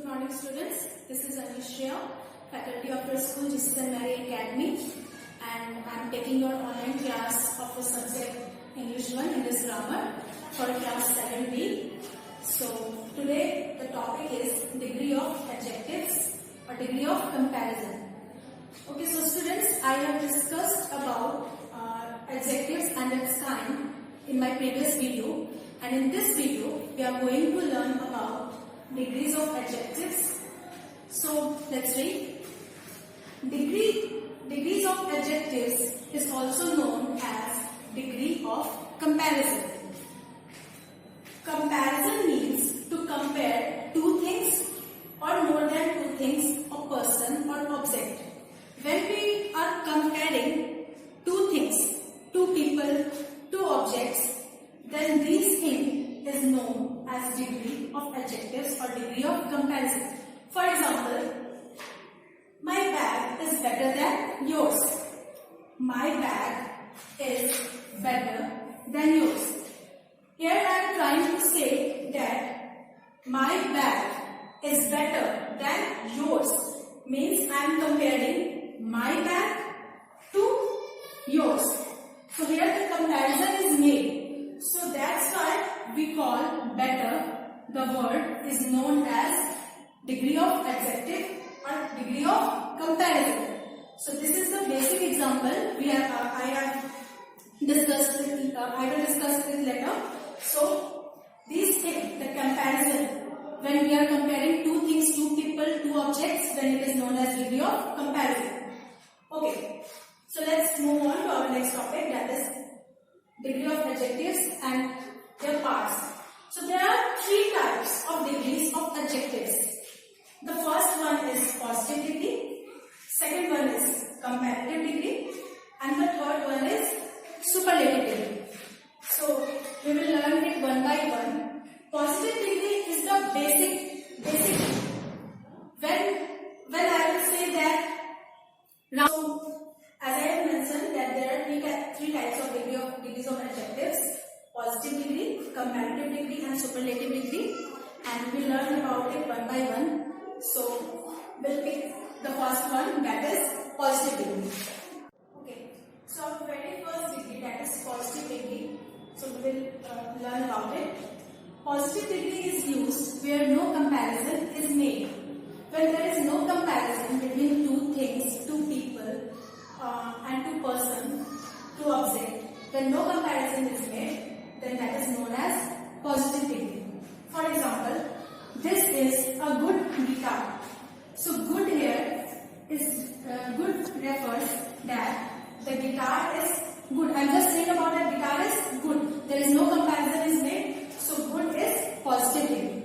morning students, this is Anushya, faculty of your school GCSN Mary Academy, and I am taking your online class of the subject English 1 English Grammar for class 7B. So today the topic is degree of adjectives or degree of comparison. Okay, so students, I have discussed about adjectives and its kind in my previous video, and in this video we are going to learn about degrees of adjectives. So let's read. Degrees of adjectives is also known as degree of comparison. Comparison means to compare two things or more than two things, a person or object. When we are comparing two things, two people, two objects, then these things is known as degree of adjectives or degree of comparison. For example, my bag is better than yours. My bag is better than yours. Here I am trying to say that my bag is better than yours. Means I am comparing my bag to yours. So here the comparison is made. So that's why we call better, the word is known as degree of adjective or degree of comparison. So this is the basic example I will discuss it later. So these things, the comparison, when we are comparing two things, two people, two objects, then it is known as degree of comparison. Okay, so let's move on to our next topic, that is degree of adjectives and their parts. So there are three types of degrees of adjectives. The first one is positive degree, second one is comparative degree, and the third one is superlative degree. So we will learn it one by one. Positive degree is the basic. When I will say that now, as I have mentioned that there are three types of degrees of adjectives: positive degree, comparative degree, and superlative degree. And we will learn about it one by one. So we'll pick the first one, that is positive degree. Okay. So our very first degree, that is positive degree. So we will learn about it. Positive degree is used where no comparison is made. When there is no comparison between two things, two people, and two person, two object, when no comparison is made, then that is known as positive degree. For example, this is a good guitar. So good here is good refers that the guitar is good. I am just saying about that guitar is good. There is no comparison is made. So good is positive degree.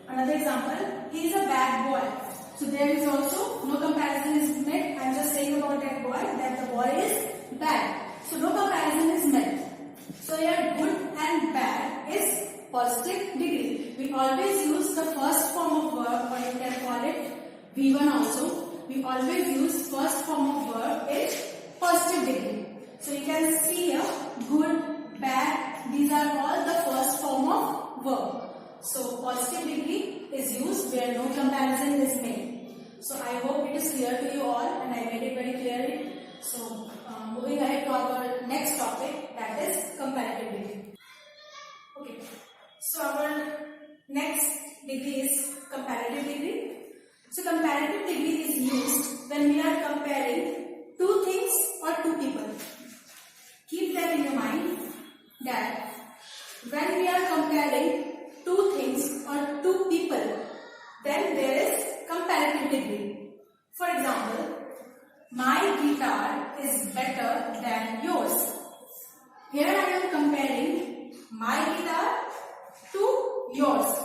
Another example, he is a bad boy. So there is also no comparison is made. I am just saying about that boy that the boy is bad. So no comparison is made. So here good and bad is positive degree. We always use the first form of verb, or you can call it V1 also. We always use first form of verb is positive degree. So you can see here good, bad, these are all the first form of verb. So positive degree is used where no comparison is made. So I hope it is clear to you all, and I made it very clearly. So moving ahead to our next topic, that is comparative degree. Okay. So our next degree is comparative degree. So comparative degree is used when we are comparing two things or two people. Keep that in your mind that when we are comparing two things or two people, then there is comparative degree. For example, my guitar is better than yours. Here I am comparing my guitar to yours.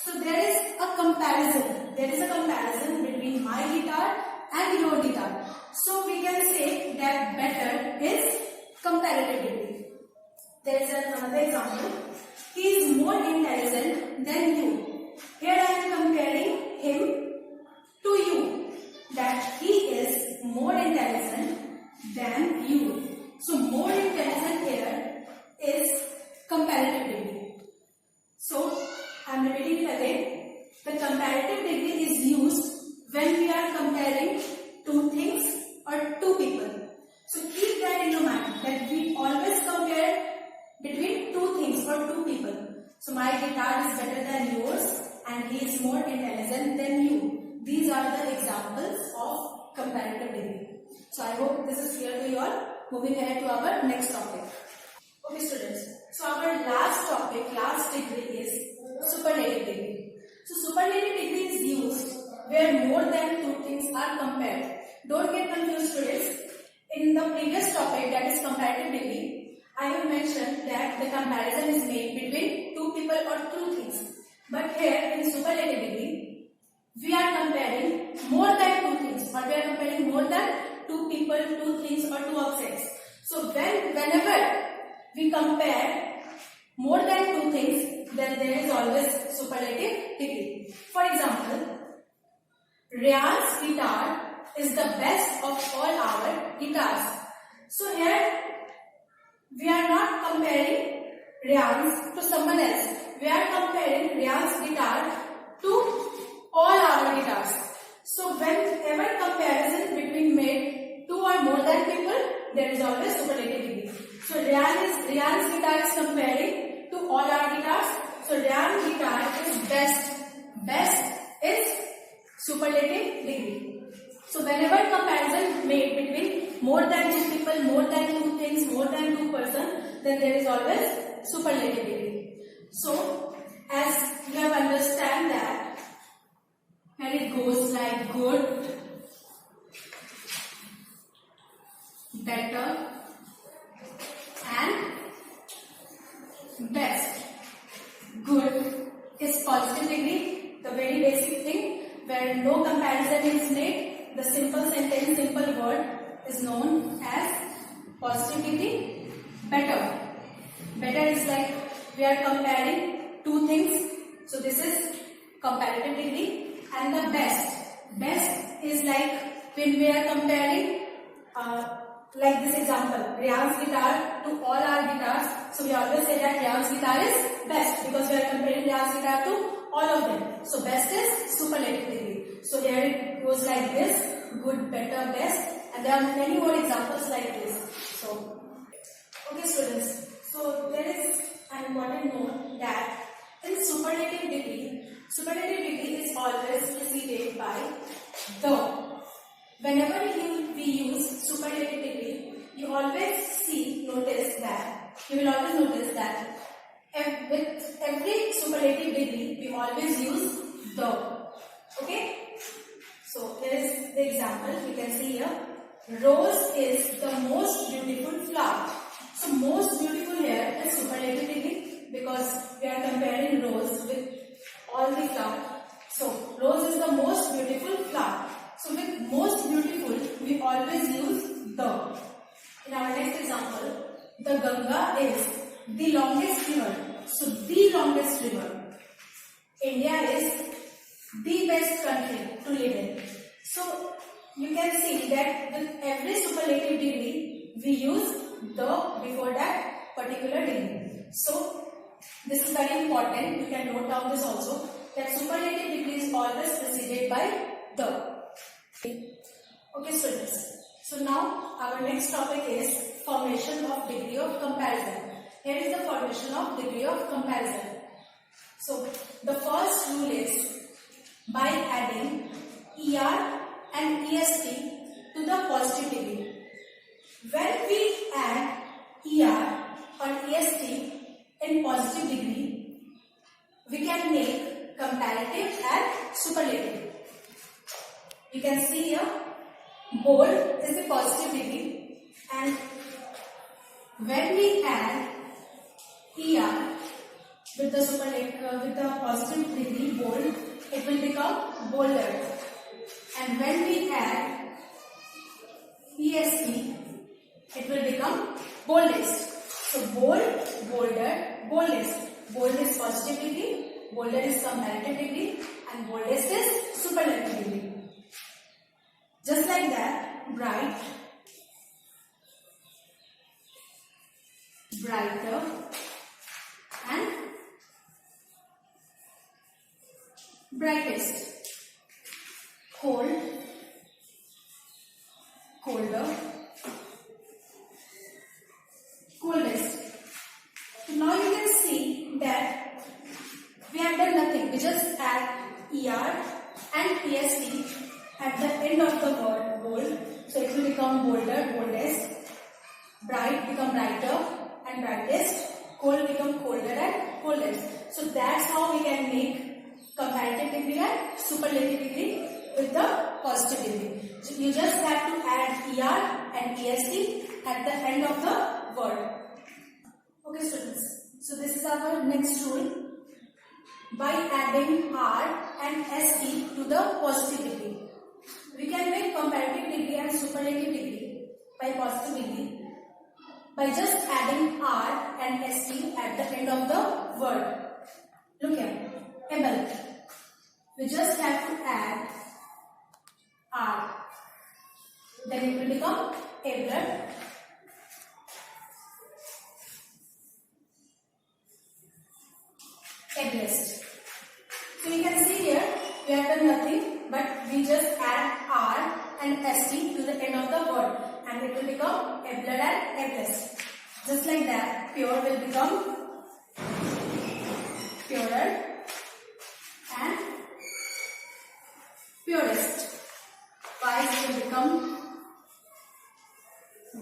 So there is a comparison. There is a comparison between my guitar and your guitar. So we can say that better is comparative degree. There is another example. He is more intelligent than you. Here I am comparing him to you. That he is more intelligent than you. So more intelligent here is comparative degree. So I am repeating it again. The comparative degree is intelligent than you. These are the examples of comparative degree. So I hope this is clear to you all. Moving ahead to our next topic. Okay students, so our last degree is superlative degree. So superlative degree is used where more than two things are compared. Don't get confused students. In the previous topic, that is comparative degree, I have mentioned that the comparison is made between two people or two things. But here in superlative degree, we are comparing more than two things, or we are comparing more than two people, two things or two objects. So whenever we compare more than two things, then there is always superlative degree. For example, Ryan's guitar is the best of all our guitars. So here we are not comparing Ryan's to someone else. We are comparing Ryan's guitar to all our guitars. So whenever comparison between made two or more than people, there is always superlative degree. So Ryan's guitar is comparing to all our guitars. So Ryan's guitar is best. Best is superlative degree. So whenever comparison made between more than two people, more than two things, more than two persons, then there is always superlative degree. So as you have understand that, and it goes like good, better, and best. Good is positive degree, the very basic thing where no comparison is made. The simple sentence, simple word is known as positive degree. Better. Better is like we are comparing two things. So this is comparative degree. And the best. Best is like when we are comparing like this example, Ryan's guitar to all our guitars. So we always say that Ryan's guitar is best because we are comparing Ryan's guitar to all of them. So best is superlative degree. So here it goes like this: good, better, best, and there are many more examples like this. So, okay students, so there is an important note that in superlative degree is always preceded by the. Whenever we use superlative degree, you will always notice that with every superlative degree, we always use the. Okay? So here is the example. You can see here. Rose is the most beautiful flower. So most beautiful here is superlative degree because we are comparing rose with all the flowers. So rose is the most beautiful flower. So with most beautiful, we always use the. In our next example, the Ganga is the longest river. So the longest river. India is the best country to live in. So you can see that with every superlative degree, we use the before that particular degree. So this is very important. You can note down this also, that superlative degree is always preceded by the. Okay students, so now our next topic is formation of degree of comparison. Here is the formation of degree of comparison. So the first rule is by adding ER and EST to the positive degree. When we add ER or EST in positive degree, we can make comparative and superlative. You can see here, bold is the positive degree, and when we add ER with the positive degree bold, it will become bolder. And when we add EST, it will become boldest. So bold, bolder, boldest. Bold is positive degree, bolder is comparative degree, and boldest is superlative degree. Just like that, bright, brighter, and brightest. Cold, colder, coldest. Now you can see that we have done nothing. We just add ER and est at the end of the word bold. So it will become bolder, boldest. Bright become brighter and brightest. Cold become colder and coldest. So that's how we can make comparative degree and superlative degree with the positive degree. So you just have to add er and est at the end of the word. Okay students, so this is our next rule. By adding r and st to the positive degree, we can make comparative degree and superlative degree by positive degree by just adding r and st at the end of the word. Look here, able. We just have to add r. Then it will become abler. Ablest. So you can see here, we have done nothing, but we just add r and st to the end of the word, and it will become abler and ablest. Just like that, pure will become purer and purest. Wise will become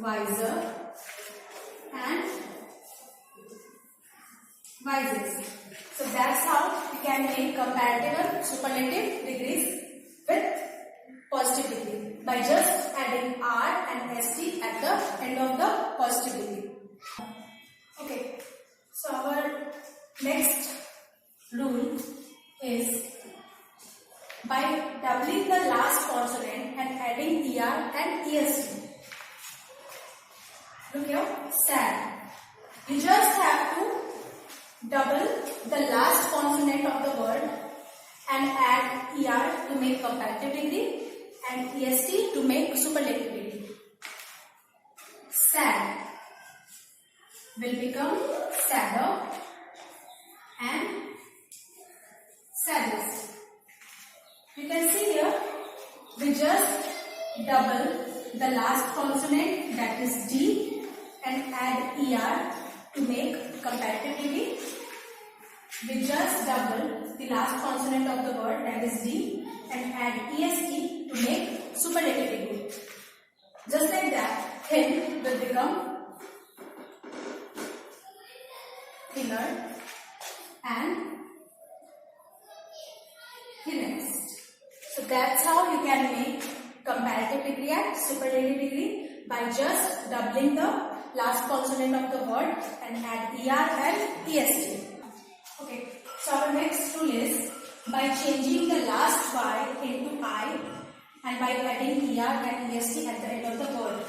wiser and wisest. So that's how we can make comparative and superlative degrees with positive degree by just adding r and st at the end of the positive degree. Okay, so our next rule is by doubling the last consonant and adding er and est. Look here, sad. You just have to double the last consonant of the word and add er to make comparative degree and est to make superlative degree. Sad will become sadder and saddest. You can see here, we just double the last consonant, that is d, and add er to make comparative degree. We just double the last consonant of the word, that is d, and add est to make superlative degree. Just like that, thin will become thinner and thinnest. So that's how you can make comparative degree and superlative degree by just doubling the last consonant of the word and add er and est. Okay, so our next rule is by changing the last y into I and by adding er and est at the end of the word.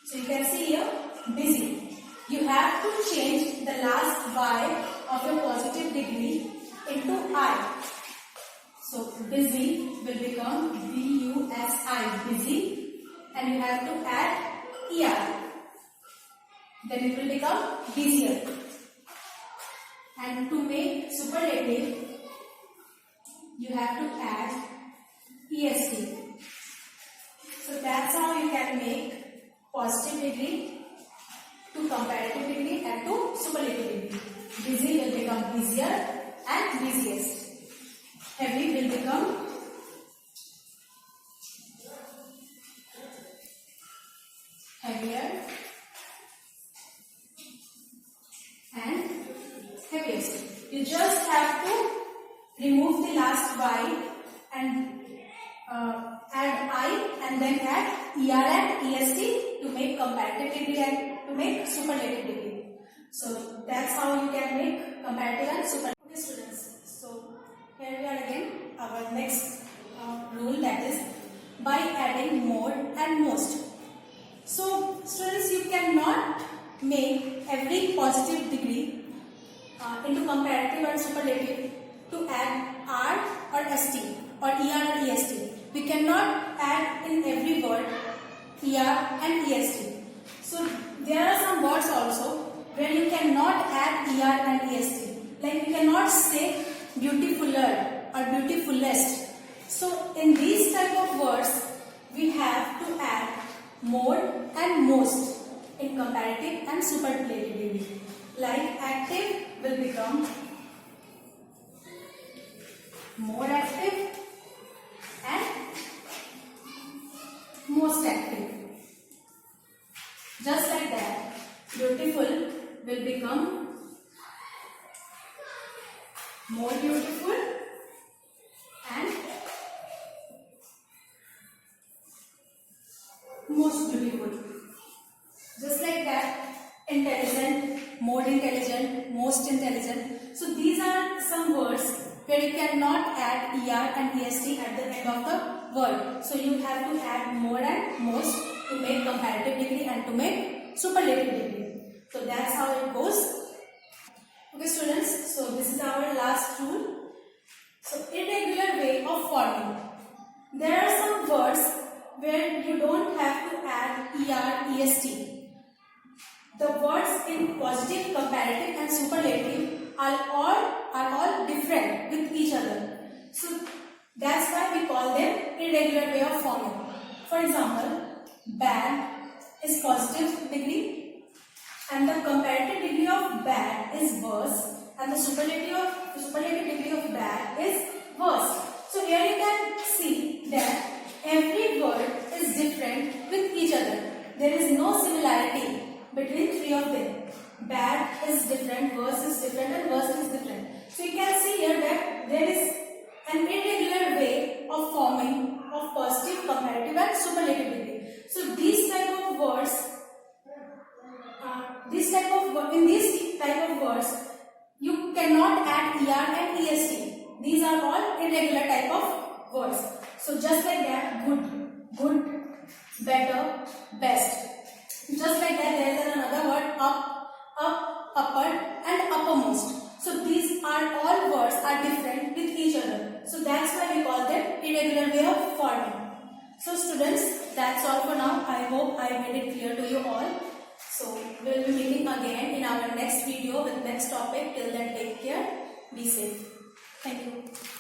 So you can see here, busy. You have to change the last y of your positive degree into I. So busy will become busi, busy, and you have to add er. Then it will become busier. And to make superlative, you have to add est. So that's how you can make positive degree to comparative degree and to superlative degree. Busy will become busier and busiest. Heavy will become heavier and heaviest. You just have to remove the last y and add I and then add er and est to make comparative degree and to make superlative degree. So that's how you can make comparative and superlative. Okay students, so here we are again, our next rule, that is by adding more and most. So students, you cannot make every positive degree into comparative and superlative to add r or st or er or est. We cannot add in every word er and est. So there are some words also where you cannot add er and est. Like you cannot say beautifuler or beautifulest. So in these type of words, we have to add more and most in comparative and superlative degree. Like active will become more active intelligent. So these are some words where you cannot add er and est at the end of the word. So you have to add more and most to make comparative degree and to make superlative degree. So that's how it goes. Okay students, so this is our last rule. So irregular way of forming. There are some words where you don't have to add er, est. The words in positive, comparative and superlative are all different with each other. So that's why we call them irregular way of forming. For example, bad is positive degree and the comparative degree of bad is worse and the superlative degree of bad is worse. So here you can see that every word is different with each other. There is no similarity between three of them. Bad is different, worse is different and worst is different. So you can see here that there is an irregular way of forming of positive, comparative and superlative degree. So these type of words, in these type of words, you cannot add er and est. These are all irregular type of words. So just like that, good, better, best. Just like that, there is another word up, upper and uppermost. So these are all words are different with each other. So that's why we call them irregular way of forming. So students, that's all for now. I hope I made it clear to you all. So we will be meeting again in our next video with next topic. Till then, take care. Be safe. Thank you.